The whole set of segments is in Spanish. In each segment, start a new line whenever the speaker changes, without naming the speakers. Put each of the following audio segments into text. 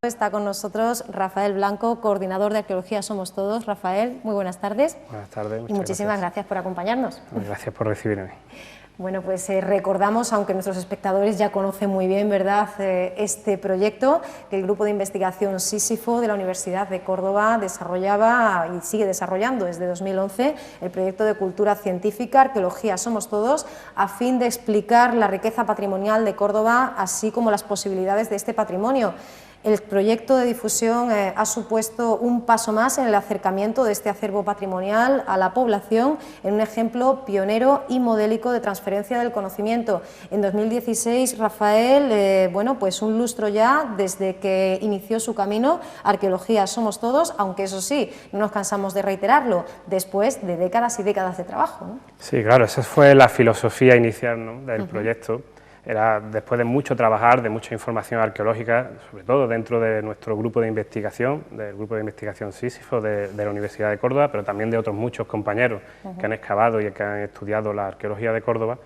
Está con nosotros Rafael Blanco, coordinador de Arqueología Somos Todos. Rafael, muy buenas tardes.
Buenas tardes.
Y muchísimas gracias por acompañarnos.
Gracias por recibirme.
Bueno, pues recordamos, aunque nuestros espectadores ya conocen muy bien, ¿verdad?, este proyecto que el Grupo de Investigación Sísifo de la Universidad de Córdoba desarrollaba y sigue desarrollando desde 2011, el proyecto de Cultura Científica, Arqueología Somos Todos, a fin de explicar la riqueza patrimonial de Córdoba, así como las posibilidades de este patrimonio. El proyecto de difusión ha supuesto un paso más en el acercamiento de este acervo patrimonial a la población, en un ejemplo pionero y modélico de transferencia del conocimiento. En 2016, Rafael, bueno, pues un lustro ya desde que inició su camino, Arqueología Somos Todos, aunque eso sí, no nos cansamos de reiterarlo, después de décadas y décadas de trabajo, ¿no?
Sí, claro, esa fue la filosofía inicial, ¿no?, del proyecto. Era después de mucho trabajar, de mucha información arqueológica, sobre todo dentro de nuestro grupo de investigación, del Grupo de Investigación Sísifo de la Universidad de Córdoba, pero también de otros muchos compañeros que han excavado y que han estudiado la arqueología de Córdoba,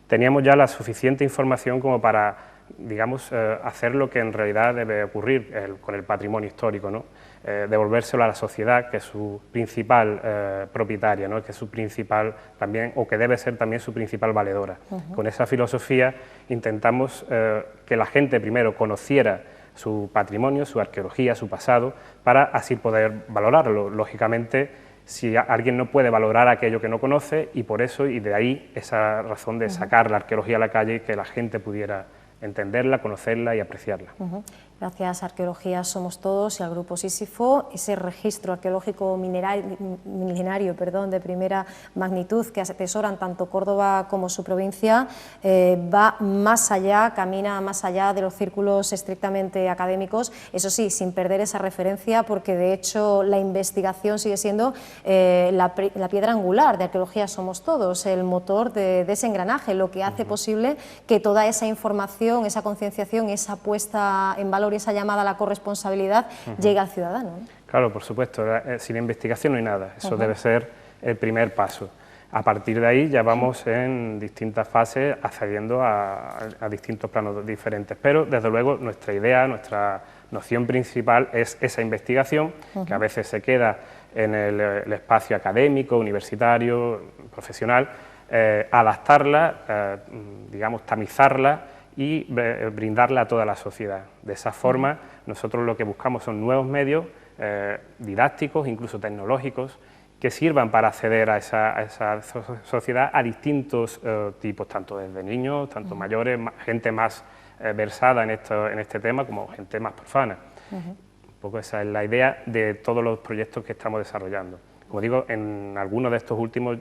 teníamos ya la suficiente información como para, digamos, hacer lo que en realidad debe ocurrir con el patrimonio histórico, ¿no? Devolvérselo a la sociedad, que es su principal propietaria, ¿no?, que es su principal también, o que debe ser también su principal valedora. Con esa filosofía intentamos que la gente primero conociera su patrimonio, su arqueología, su pasado, para así poder valorarlo. Lógicamente, si alguien no puede valorar aquello que no conoce, y por eso, y de ahí esa razón de sacar la arqueología a la calle y que la gente pudiera entenderla, conocerla y apreciarla.
Gracias a Arqueología Somos Todos y al Grupo Sísifo, ese registro arqueológico milenario de primera magnitud que atesoran tanto Córdoba como su provincia, va más allá, camina más allá de los círculos estrictamente académicos, eso sí, sin perder esa referencia, porque de hecho la investigación sigue siendo la piedra angular de Arqueología Somos Todos, el motor de ese engranaje, lo que hace posible que toda esa información, esa concienciación, esa puesta en valor y esa llamada a la corresponsabilidad llegue al ciudadano, ¿no?
Claro, por supuesto, sin investigación no hay nada, eso debe ser el primer paso. A partir de ahí ya vamos en distintas fases accediendo a distintos planos diferentes, pero desde luego nuestra idea, nuestra noción principal es esa investigación, que a veces se queda en el espacio académico, universitario, profesional, adaptarla, digamos, tamizarla y brindarla a toda la sociedad. De esa forma, nosotros lo que buscamos son nuevos medios didácticos, incluso tecnológicos, que sirvan para acceder a esa sociedad a distintos tipos, tanto desde niños, tanto mayores, gente más versada en este tema, como gente más profana. Un poco esa es la idea de todos los proyectos que estamos desarrollando. Como digo, en algunos de estos últimos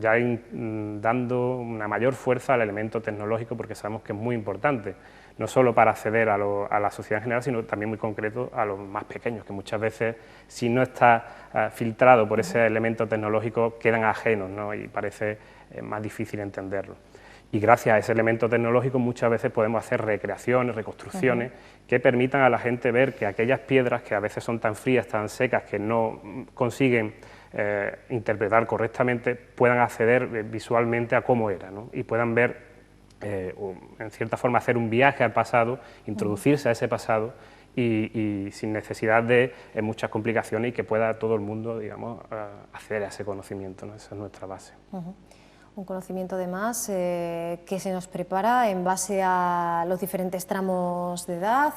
ya dando una mayor fuerza al elemento tecnológico, porque sabemos que es muy importante, no solo para acceder a la sociedad en general, sino también muy concreto a los más pequeños, que muchas veces, si no está filtrado por ese elemento tecnológico, quedan ajenos, ¿no?, y parece más difícil entenderlo. Y gracias a ese elemento tecnológico muchas veces podemos hacer recreaciones, reconstrucciones, que permitan a la gente ver que aquellas piedras que a veces son tan frías, tan secas, que no consiguen interpretar correctamente, puedan acceder visualmente a cómo era, ¿no?, y puedan ver, en cierta forma, hacer un viaje al pasado, introducirse a ese pasado y sin necesidad de muchas complicaciones, y que pueda todo el mundo, digamos, acceder a ese conocimiento, ¿no? Esa es nuestra base.
Un conocimiento además que se nos prepara en base a los diferentes tramos de edad,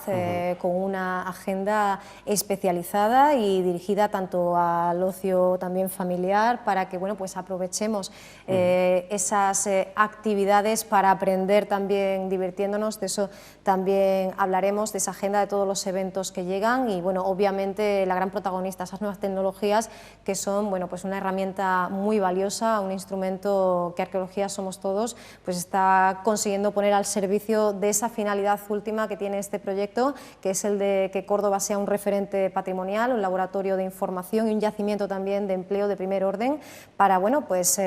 con una agenda especializada y dirigida tanto al ocio también familiar, para que, bueno, pues aprovechemos esas actividades para aprender también divirtiéndonos. De eso también hablaremos, de esa agenda, de todos los eventos que llegan y, bueno, obviamente la gran protagonista, esas nuevas tecnologías que son, bueno, pues una herramienta muy valiosa, un instrumento que Arqueología Somos Todos pues está consiguiendo poner al servicio de esa finalidad última que tiene este proyecto, que es el de que Córdoba sea un referente patrimonial, un laboratorio de información y un yacimiento también de empleo de primer orden, para, bueno, pues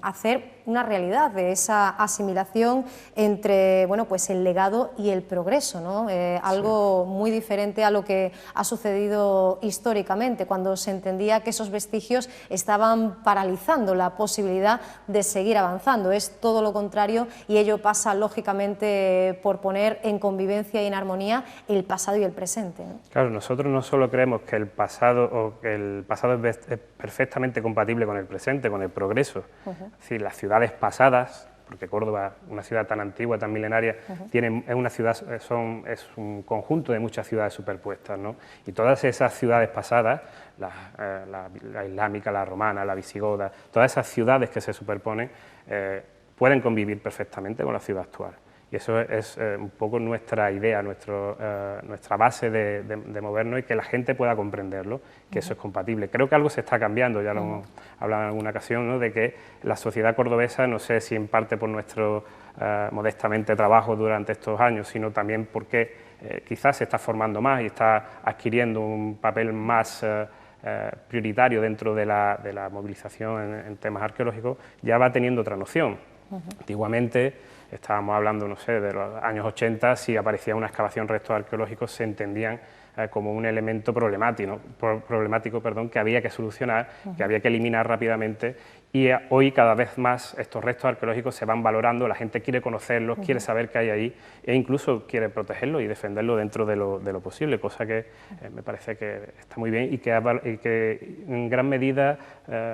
hacer una realidad de esa asimilación entre, bueno, pues el legado y el progreso, ¿no? Algo muy diferente a lo que ha sucedido históricamente, cuando se entendía que esos vestigios estaban paralizando la posibilidad posibilidad de seguir avanzando. Es todo lo contrario y ello pasa lógicamente por poner en convivencia y en armonía el pasado y el presente, ¿no?
Claro, nosotros no solo creemos que el pasado es perfectamente compatible con el presente, con el progreso, es decir, las ciudades pasadas, porque Córdoba, una ciudad tan antigua, tan milenaria, es un conjunto de muchas ciudades superpuestas, ¿no? Y todas esas ciudades pasadas, la islámica, la romana, la visigoda, todas esas ciudades que se superponen, pueden convivir perfectamente con la ciudad actual. Y eso es un poco nuestra idea, nuestra base de movernos y que la gente pueda comprenderlo, que eso es compatible. Creo que algo se está cambiando, ya lo hemos hablado en alguna ocasión, ¿no?, de que la sociedad cordobesa, no sé si en parte por nuestro modestamente trabajo durante estos años, sino también porque quizás se está formando más y está adquiriendo un papel más prioritario dentro de la movilización en temas arqueológicos, ya va teniendo otra noción. Antiguamente, estábamos hablando, no sé, de los años 80, si aparecía una excavación, restos arqueológicos se entendían como un elemento problemático, que había que solucionar, que había que eliminar rápidamente, y hoy cada vez más estos restos arqueológicos se van valorando, la gente quiere conocerlos, quiere saber qué hay ahí e incluso quiere protegerlos y defenderlos dentro de lo posible, cosa que me parece que está muy bien y que en gran medida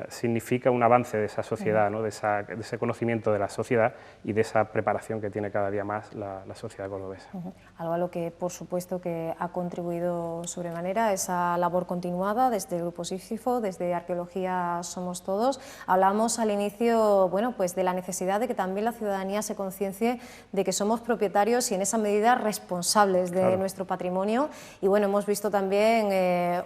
significa un avance de esa sociedad, ¿no?, de ese conocimiento de la sociedad y de esa preparación que tiene cada día más la sociedad cordobesa.
Algo a lo que por supuesto que ha contribuido sobremanera esa labor continuada desde el Grupo Sísifo, desde Arqueología Somos Todos. Hablamos al inicio, bueno, pues de la necesidad de que también la ciudadanía se conciencie de que somos propietarios y en esa medida responsables de nuestro patrimonio, y bueno, hemos visto también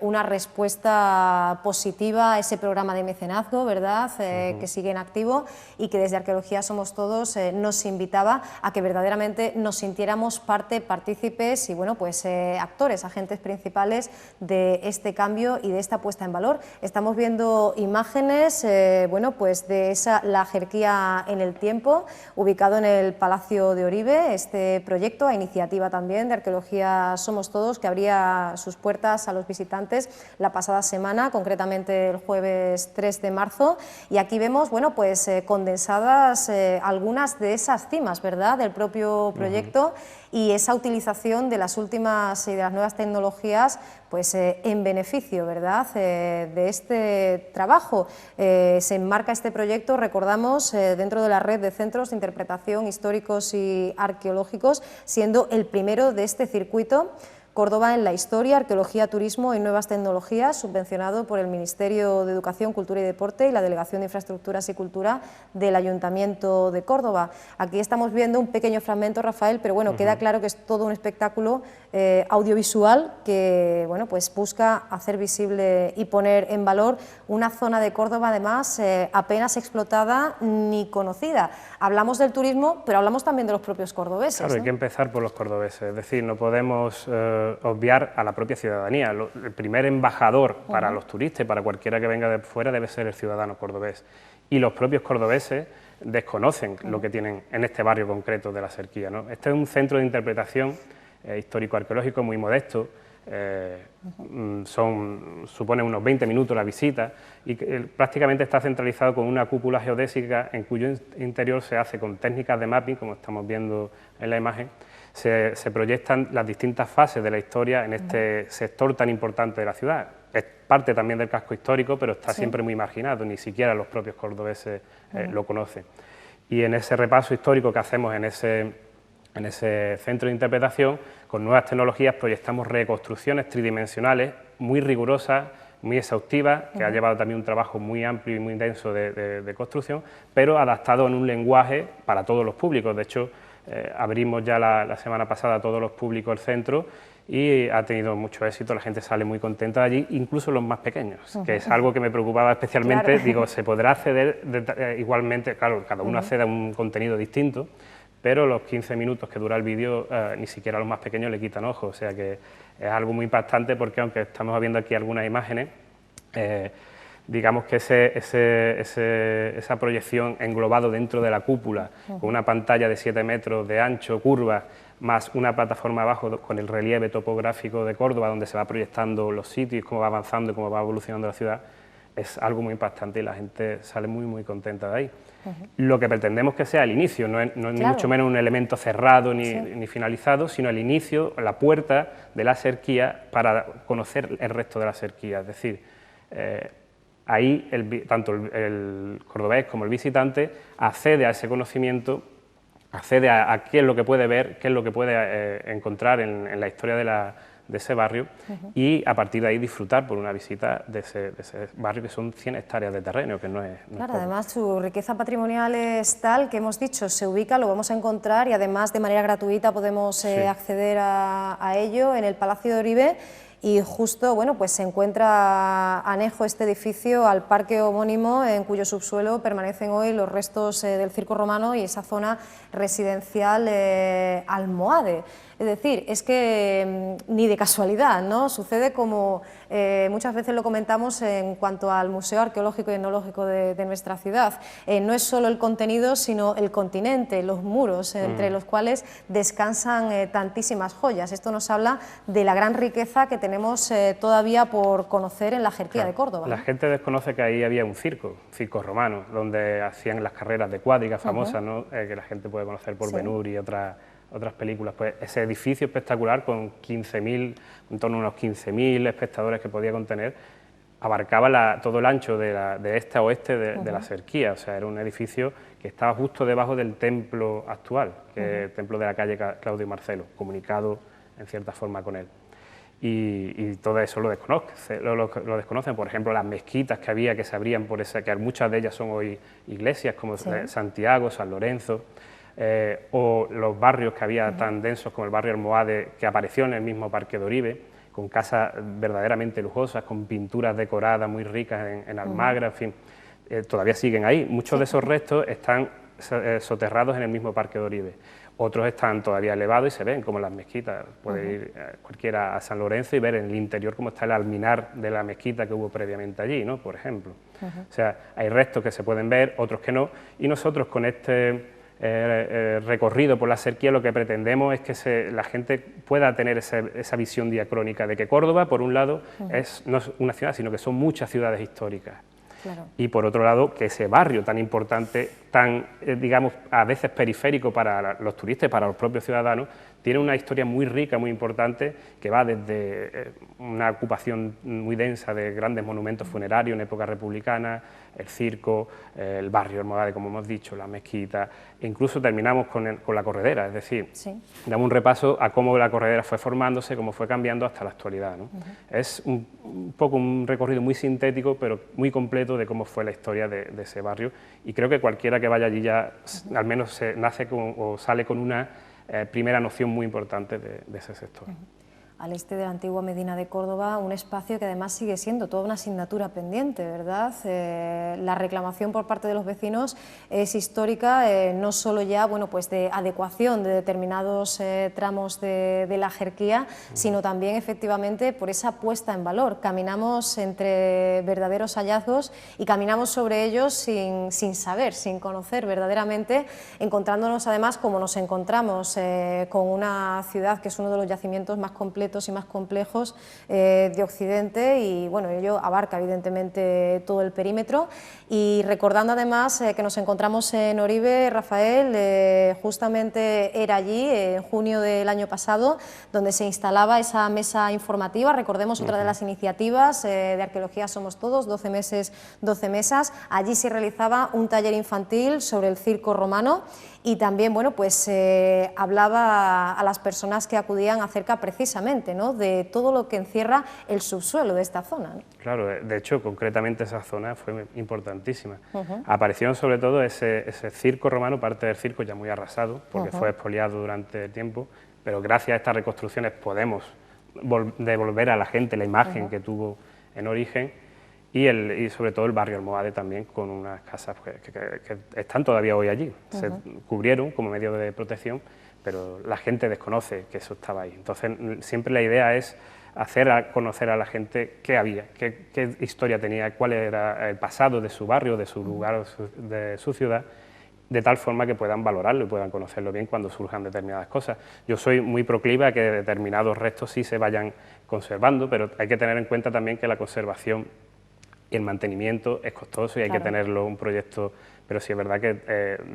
una respuesta positiva a ese programa de mecenazgo, ¿verdad?, que sigue en activo y que desde Arqueología Somos Todos nos invitaba a que verdaderamente nos sintiéramos partícipes y bueno, pues actores, agentes principales de este cambio y de esta puesta en valor. Estamos viendo imágenes, bueno, pues de la jerarquía en el tiempo, ubicado en el Palacio de Oribe, este proyecto a iniciativa también de Arqueología Somos Todos, que abría sus puertas a los visitantes la pasada semana, concretamente el jueves 3 de marzo, y aquí vemos, bueno, pues condensadas algunas de esas cimas, ¿verdad?, del propio proyecto y esa utilización de las últimas y de las nuevas tecnologías, pues en beneficio, ¿verdad?, de este trabajo. Se enmarca este proyecto, recordamos, dentro de la red de centros de interpretación históricos y arqueológicos, siendo el primero de este circuito Córdoba en la historia, arqueología, turismo y nuevas tecnologías, subvencionado por el Ministerio de Educación, Cultura y Deporte y la Delegación de Infraestructuras y Cultura del Ayuntamiento de Córdoba. Aquí estamos viendo un pequeño fragmento, Rafael, pero bueno, queda claro que es todo un espectáculo audiovisual que, bueno, pues busca hacer visible y poner en valor una zona de Córdoba, además, apenas explotada ni conocida. Hablamos del turismo, pero hablamos también de los propios cordobeses,
Claro,
¿no?
hay que empezar por los cordobeses, es decir, no podemos obviar a la propia ciudadanía. El primer embajador para los turistas y para cualquiera que venga de fuera debe ser el ciudadano cordobés. Y los propios cordobeses desconocen lo que tienen en este barrio concreto de la Serquía, ¿no? Este es un centro de interpretación histórico-arqueológico muy modesto, supone unos 20 minutos la visita y prácticamente está centralizado con una cúpula geodésica en cuyo interior se hace con técnicas de mapping, como estamos viendo en la imagen. Se proyectan las distintas fases de la historia en este sector tan importante de la ciudad. Es parte también del casco histórico, pero está siempre muy marginado, ni siquiera los propios cordobeses lo conocen. Y en ese repaso histórico que hacemos en ese centro de interpretación, con nuevas tecnologías proyectamos reconstrucciones tridimensionales muy rigurosas, muy exhaustivas, que ha llevado también un trabajo muy amplio y muy intenso de construcción, pero adaptado en un lenguaje para todos los públicos. De hecho, abrimos ya la semana pasada a todos los públicos el centro y ha tenido mucho éxito, la gente sale muy contenta de allí, incluso los más pequeños, que es algo que me preocupaba especialmente. Claro. Digo, se podrá acceder igualmente, claro, cada uno accede a un contenido distinto, pero los 15 minutos que dura el vídeo ni siquiera a los más pequeños le quitan ojo, o sea que es algo muy impactante porque aunque estamos viendo aquí algunas imágenes, digamos que esa proyección englobado dentro de la cúpula, con una pantalla de 7 metros de ancho, curva, más una plataforma abajo con el relieve topográfico de Córdoba, donde se va proyectando los sitios, cómo va avanzando y cómo va evolucionando la ciudad, es algo muy impactante y la gente sale muy contenta de ahí. Lo que pretendemos que sea el inicio, no es ni mucho menos un elemento cerrado ni finalizado, sino el inicio, la puerta de la Serquía para conocer el resto de la Serquía. Es decir, ahí tanto el cordobés como el visitante accede a ese conocimiento, accede a qué es lo que puede ver, qué es lo que puede encontrar en la historia de ese barrio y a partir de ahí disfrutar por una visita de ese barrio, que son 100 hectáreas de terreno, que no es
Claro,
poco.
además su riqueza patrimonial es tal que hemos dicho, se ubica, lo vamos a encontrar y además de manera gratuita podemos acceder a ello en el Palacio de Oribe. Y justo, bueno, pues se encuentra anejo este edificio al parque homónimo, en cuyo subsuelo permanecen hoy los restos del circo romano y esa zona residencial almohade. Es decir, es que ni de casualidad, ¿no? Sucede como muchas veces lo comentamos en cuanto al Museo Arqueológico y Etnológico de nuestra ciudad. No es solo el contenido, sino el continente, los muros, entre los cuales descansan tantísimas joyas. Esto nos habla de la gran riqueza que tenemos todavía por conocer en la Jerquía de Córdoba.
La gente desconoce que ahí había un circo romano, donde hacían las carreras de cuadriga famosas, ¿no? Que la gente puede conocer por Ben-Hur y otras películas. Pues ese edificio espectacular con 15.000, en torno a unos 15.000 espectadores que podía contener, abarcaba todo el ancho de este a oeste de la Serquía. O sea, era un edificio que estaba justo debajo del templo actual, que es el templo de la calle Claudio y Marcelo, comunicado en cierta forma con él. Y todo eso lo desconocen, por ejemplo, las mezquitas que había, que se abrían por esa, que muchas de ellas son hoy iglesias, como Santiago, San Lorenzo, o los barrios que había tan densos como el barrio Almohade, que apareció en el mismo Parque de Oribe, con casas verdaderamente lujosas, con pinturas decoradas muy ricas en Almagra, en fin, todavía siguen ahí. Muchos de esos restos están soterrados en el mismo Parque de Oribe. Otros están todavía elevados y se ven, como las mezquitas. Puede ir cualquiera a San Lorenzo y ver en el interior cómo está el alminar de la mezquita que hubo previamente allí, ¿no? Por ejemplo. O sea, hay restos que se pueden ver, otros que no, y nosotros con este recorrido por la Serquía lo que pretendemos es que la gente pueda tener esa visión diacrónica de que Córdoba, por un lado, no es una ciudad, sino que son muchas ciudades históricas. Claro. Y por otro lado, que ese barrio tan importante, tan, digamos, a veces periférico para los turistas y para los propios ciudadanos, tiene una historia muy rica, muy importante, que va desde una ocupación muy densa de grandes monumentos funerarios en época republicana, el circo, el barrio Almohade, como hemos dicho, la mezquita, e incluso terminamos con la corredera, es decir, damos un repaso a cómo la corredera fue formándose, cómo fue cambiando hasta la actualidad, ¿no? Es un poco un recorrido muy sintético, pero muy completo de cómo fue la historia de ese barrio, y creo que cualquiera que vaya allí ya al menos nace o sale con una primera noción muy importante de ese sector.
Al este de la antigua Medina de Córdoba, un espacio que además sigue siendo toda una asignatura pendiente, ¿verdad? La reclamación por parte de los vecinos es histórica, no solo ya, bueno, pues de adecuación de determinados tramos de la Jerquía, sino también efectivamente por esa puesta en valor. Caminamos entre verdaderos hallazgos y caminamos sobre ellos sin saber, sin conocer verdaderamente, encontrándonos además como nos encontramos con una ciudad que es uno de los yacimientos más completos y más complejos de Occidente, y bueno, ello abarca evidentemente todo el perímetro. Y recordando además que nos encontramos en Oribe, Rafael, justamente era allí en junio del año pasado donde se instalaba esa mesa informativa. Recordemos otra de las iniciativas de Arqueología Somos Todos, 12 meses, 12 mesas. Allí se realizaba un taller infantil sobre el circo romano y también, bueno, pues hablaba a las personas que acudían acerca precisamente, ¿no?, de todo lo que encierra el subsuelo de esta zona, ¿no?
Claro, de hecho, concretamente esa zona fue importantísima. Apareció sobre todo ese circo romano, parte del circo ya muy arrasado, porque fue expoliado durante el tiempo, pero gracias a estas reconstrucciones podemos devolver a la gente la imagen que tuvo en origen, y sobre todo el barrio Almohade también, con unas casas que están todavía hoy allí. Se cubrieron como medio de protección, pero la gente desconoce que eso estaba ahí. Entonces, siempre la idea es hacer conocer a la gente qué había, qué historia tenía, cuál era el pasado de su barrio, de su lugar, de su ciudad, de tal forma que puedan valorarlo y puedan conocerlo bien cuando surjan determinadas cosas. Yo soy muy proclive a que determinados restos sí se vayan conservando, pero hay que tener en cuenta también que la conservación y el mantenimiento es costoso y hay
Claro.
que tenerlo un proyecto, pero sí es verdad que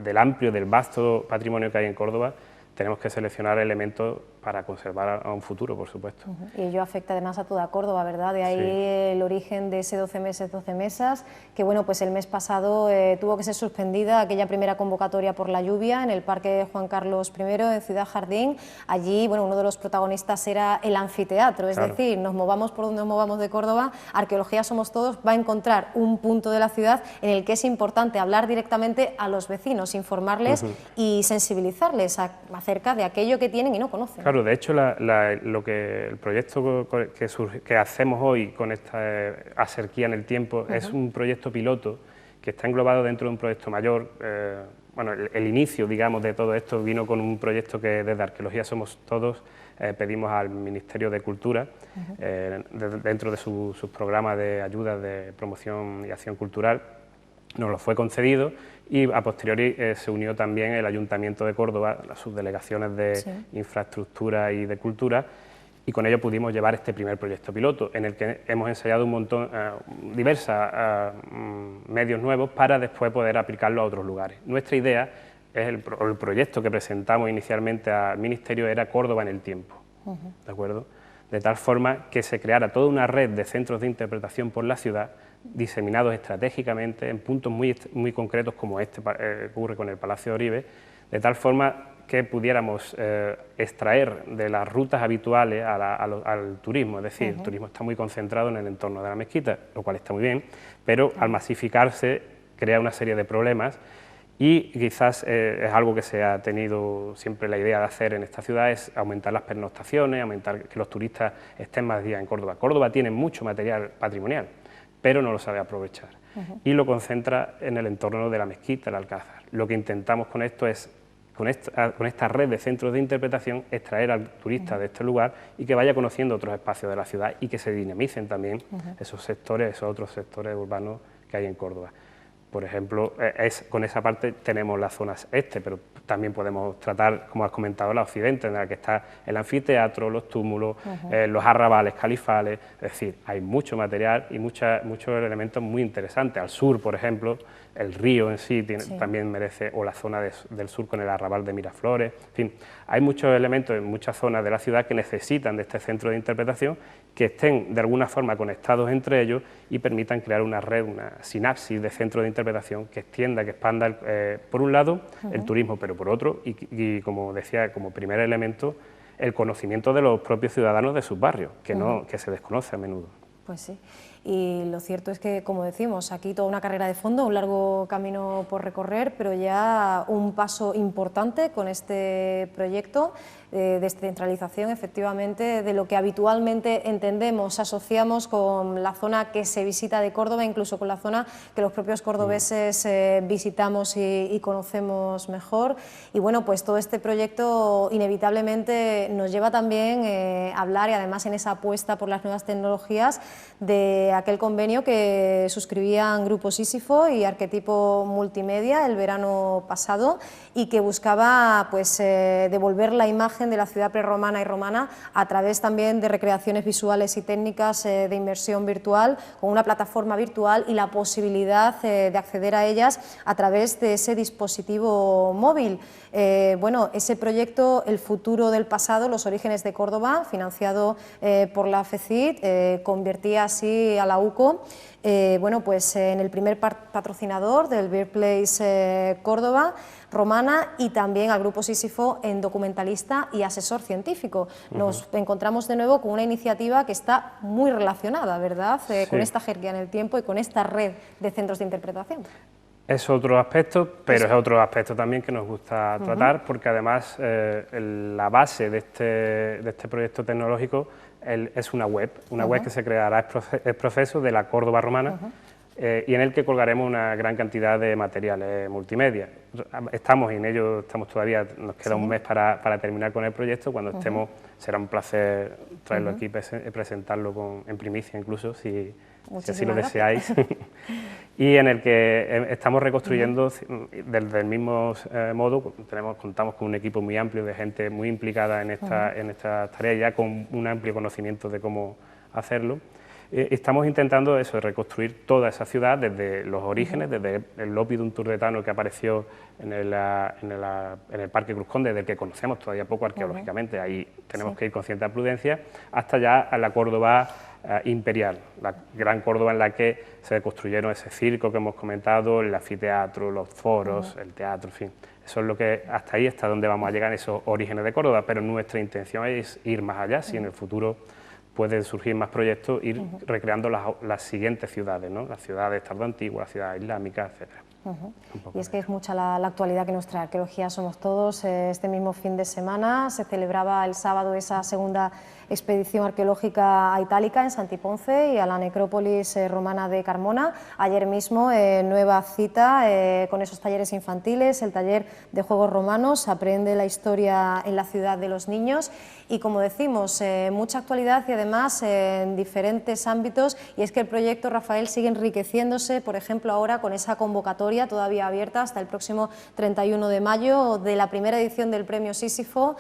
del vasto patrimonio que hay en Córdoba, tenemos que seleccionar elementos para conservar a un futuro, por supuesto.
Y ello afecta además a toda Córdoba, ¿verdad? De ahí
Sí.
el origen de ese 12 meses, 12 mesas, que bueno, pues el mes pasado tuvo que ser suspendida aquella primera convocatoria por la lluvia en el Parque Juan Carlos I, en Ciudad Jardín. Allí, bueno, uno de los protagonistas era el anfiteatro, es
Claro.
decir, nos movamos por donde nos movamos de Córdoba, Arqueología Somos Todos va a encontrar un punto de la ciudad en el que es importante hablar directamente a los vecinos, informarles y sensibilizarles acerca de aquello que tienen y no conocen.
Claro, de hecho, el proyecto que hacemos hoy con esta Aserquía en el tiempo es un proyecto piloto que está englobado dentro de un proyecto mayor. Bueno, el inicio, digamos, de todo esto vino con un proyecto que desde Arqueología Somos Todos pedimos al Ministerio de Cultura, dentro de sus programas de ayuda de promoción y acción cultural. Nos lo fue concedido y a posteriori se unió también el Ayuntamiento de Córdoba, las subdelegaciones de infraestructura y de cultura, y con ello pudimos llevar este primer proyecto piloto, en el que hemos ensayado un montón, diversos medios nuevos para después poder aplicarlo a otros lugares. Nuestra idea, el proyecto que presentamos inicialmente al Ministerio era Córdoba en el tiempo, ¿de acuerdo? De tal forma que se creara toda una red de centros de interpretación por la ciudad, diseminados estratégicamente en puntos muy concretos como este ocurre con el Palacio de Oribe, de tal forma que pudiéramos extraer de las rutas habituales al turismo, es decir, el turismo está muy concentrado en el entorno de la mezquita, lo cual está muy bien, pero al masificarse crea una serie de problemas y quizás es algo que se ha tenido siempre la idea de hacer en esta ciudad, es aumentar las pernoctaciones, aumentar que los turistas estén más días en Córdoba. Córdoba tiene mucho material patrimonial, pero no lo sabe aprovechar y lo concentra en el entorno de la mezquita, el Alcázar. Lo que intentamos con esto es, con esta red de centros de interpretación, extraer al turista de este lugar y que vaya conociendo otros espacios de la ciudad y que se dinamicen también esos sectores, esos otros sectores urbanos que hay en Córdoba. Por ejemplo, con esa parte tenemos las zonas este, pero también podemos tratar, como has comentado, la occidente, en la que está el anfiteatro, los túmulos, los arrabales califales, es decir, hay mucho material y muchos elementos muy interesantes. Al sur, por ejemplo, el río en sí, también merece, o la zona del sur con el arrabal de Miraflores, en fin, hay muchos elementos en muchas zonas de la ciudad que necesitan de este centro de interpretación, que estén de alguna forma conectados entre ellos y permitan crear una red, una sinapsis de centro de interpretación que extienda, que expanda, por un lado, el turismo, pero por otro, y como decía, como primer elemento, el conocimiento de los propios ciudadanos de sus barrios, que se desconoce a menudo.
Pues sí, y lo cierto es que, como decimos, aquí toda una carrera de fondo, un largo camino por recorrer, pero ya un paso importante con este proyecto de descentralización, efectivamente, de lo que habitualmente entendemos, asociamos con la zona que se visita de Córdoba, incluso con la zona que los propios cordobeses visitamos y conocemos mejor. Y bueno, pues todo este proyecto inevitablemente nos lleva también a hablar, y además en esa apuesta por las nuevas tecnologías, de aquel convenio que suscribían Grupo Sísifo y Arquetipo Multimedia el verano pasado y que buscaba pues devolver la imagen de la ciudad prerromana y romana a través también de recreaciones visuales y técnicas de inmersión virtual, con una plataforma virtual y la posibilidad de acceder a ellas a través de ese dispositivo móvil. Bueno, ese proyecto, El futuro del pasado, los orígenes de Córdoba, financiado por la FECIT, convertía así a la UCO bueno, pues en el primer patrocinador del Birthplace Córdoba Romana y también al Grupo Sísifo en documentalista y asesor científico. Nos encontramos de nuevo con una iniciativa que está muy relacionada, ¿verdad?, con esta jerarquía en el tiempo y con esta red de centros de interpretación.
Es otro aspecto, pero es otro aspecto también que nos gusta tratar, porque además la base de este proyecto tecnológico es una web que se creará ex profeso de la Córdoba Romana y en el que colgaremos una gran cantidad de materiales multimedia. Estamos en ello, todavía, nos queda un mes para terminar con el proyecto. Cuando estemos será un placer traerlo aquí y presentarlo en primicia incluso, si así lo deseáis. Y en el que estamos reconstruyendo del mismo modo, contamos con un equipo muy amplio de gente muy implicada en esta tarea, ya con un amplio conocimiento de cómo hacerlo. Estamos intentando eso, reconstruir toda esa ciudad desde los orígenes, desde el Lopidum turdetano que apareció en el Parque Cruz Conde, del que conocemos todavía poco arqueológicamente, ahí tenemos que ir con cierta prudencia, hasta ya a la Córdoba imperial, la gran Córdoba en la que se construyeron ese circo que hemos comentado, el anfiteatro, los foros, el teatro, en fin. Eso es lo que, hasta ahí, hasta donde vamos a llegar en esos orígenes de Córdoba, pero nuestra intención es ir más allá, si en el futuro pueden surgir más proyectos, ir recreando las siguientes ciudades, ¿no? Las ciudades tardoantiguas, las ciudades islámicas, etcétera.
Y es que es mucha la actualidad que nuestra arqueología somos todos. Este mismo fin de semana se celebraba el sábado esa segunda expedición arqueológica a Itálica en Santiponce y a la necrópolis romana de Carmona. Ayer mismo nueva cita con esos talleres infantiles, el taller de juegos romanos, aprende la historia en la ciudad de los niños y, como decimos, mucha actualidad y además en diferentes ámbitos, y es que el proyecto, Rafael, sigue enriqueciéndose, por ejemplo ahora con esa convocatoria todavía abierta hasta el próximo 31 de mayo de la primera edición del Premio Sísifo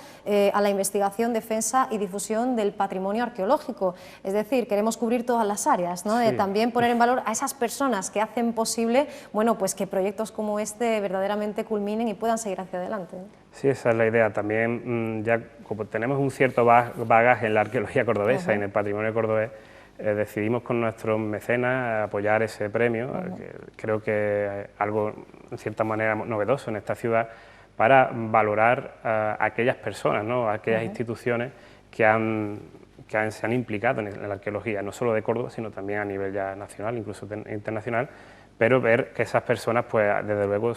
a la investigación, defensa y difusión del patrimonio arqueológico. Es decir, queremos cubrir todas las áreas, ¿no?
Sí.
También poner en valor a esas personas que hacen posible, bueno, pues que proyectos como este verdaderamente culminen y puedan seguir hacia adelante.
Sí, esa es la idea. También ya como tenemos un cierto bagaje en la arqueología cordobesa y en el patrimonio cordobés, decidimos con nuestros mecenas apoyar ese premio, que creo que es algo en cierta manera novedoso en esta ciudad, para valorar a aquellas personas, ¿no? Aquellas instituciones que se han implicado en la arqueología, no solo de Córdoba, sino también a nivel ya nacional, incluso internacional, pero ver que esas personas, pues desde luego,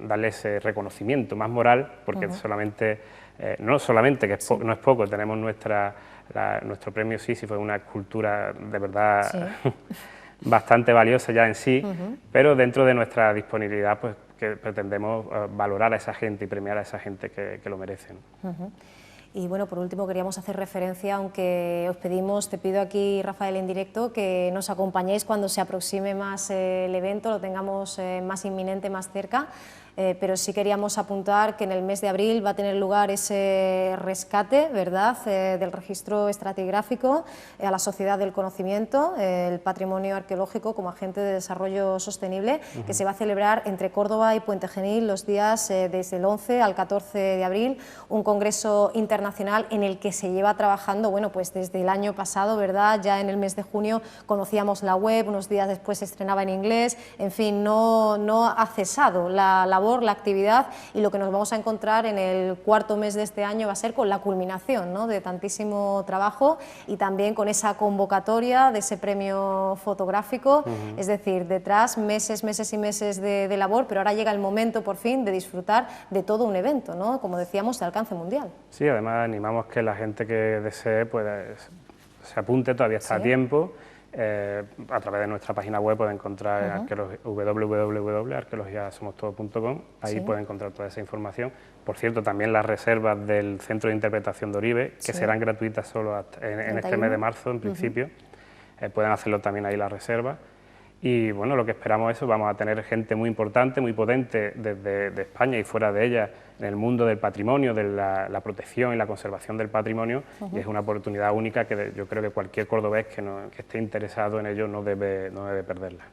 darle ese reconocimiento más moral, porque no solamente, que no es poco, tenemos nuestro premio Sísifo, es una escultura de verdad bastante valiosa ya en sí, pero dentro de nuestra disponibilidad, pues que pretendemos valorar a esa gente y premiar a esa gente que lo merecen.
Y bueno, por último queríamos hacer referencia, aunque os pedimos, te pido aquí, Rafael, en directo, que nos acompañéis cuando se aproxime más el evento, lo tengamos más inminente, más cerca, pero sí queríamos apuntar que en el mes de abril va a tener lugar ese rescate, ¿verdad?, del registro estratigráfico a la Sociedad del Conocimiento, el patrimonio arqueológico como agente de desarrollo sostenible, que se va a celebrar entre Córdoba y Puente Genil los días desde el 11 al 14 de abril, un congreso internacional en el que se lleva trabajando, bueno, pues desde el año pasado, ¿verdad?, ya en el mes de junio conocíamos la web, unos días después se estrenaba en inglés, en fin, no ha cesado la labor, la actividad, y lo que nos vamos a encontrar en el cuarto mes de este año va a ser con la culminación, ¿no?, de tantísimo trabajo y también con esa convocatoria de ese premio fotográfico, es decir, detrás meses y meses de labor, pero ahora llega el momento por fin de disfrutar de todo un evento, ¿no?, como decíamos, de alcance mundial.
Sí, además animamos que la gente que desee pues, se apunte, todavía está a tiempo. A través de nuestra página web puede encontrar www.arqueologiasomostodo.com, ahí puede encontrar toda esa información. Por cierto, también las reservas del Centro de Interpretación de Oribe, que serán gratuitas solo hasta en este mes de marzo, en principio, pueden hacerlo también ahí la reserva. Y bueno, lo que esperamos es eso, vamos a tener gente muy importante, muy potente desde España y fuera de ella, en el mundo del patrimonio, de la protección y la conservación del patrimonio, y es una oportunidad única que yo creo que cualquier cordobés que esté interesado en ello no debe perderla.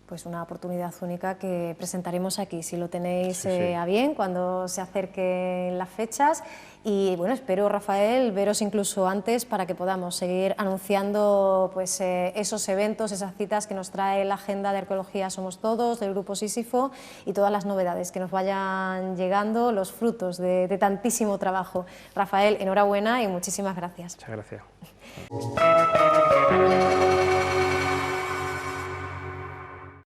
Pues una oportunidad única que presentaremos aquí, si lo tenéis a bien, cuando se acerquen las fechas. Y bueno, espero, Rafael, veros incluso antes para que podamos seguir anunciando pues, esos eventos, esas citas que nos trae la agenda de Arqueología Somos Todos, del Grupo Sísifo, y todas las novedades que nos vayan llegando, los frutos de tantísimo trabajo. Rafael, enhorabuena y muchísimas gracias.
Muchas gracias.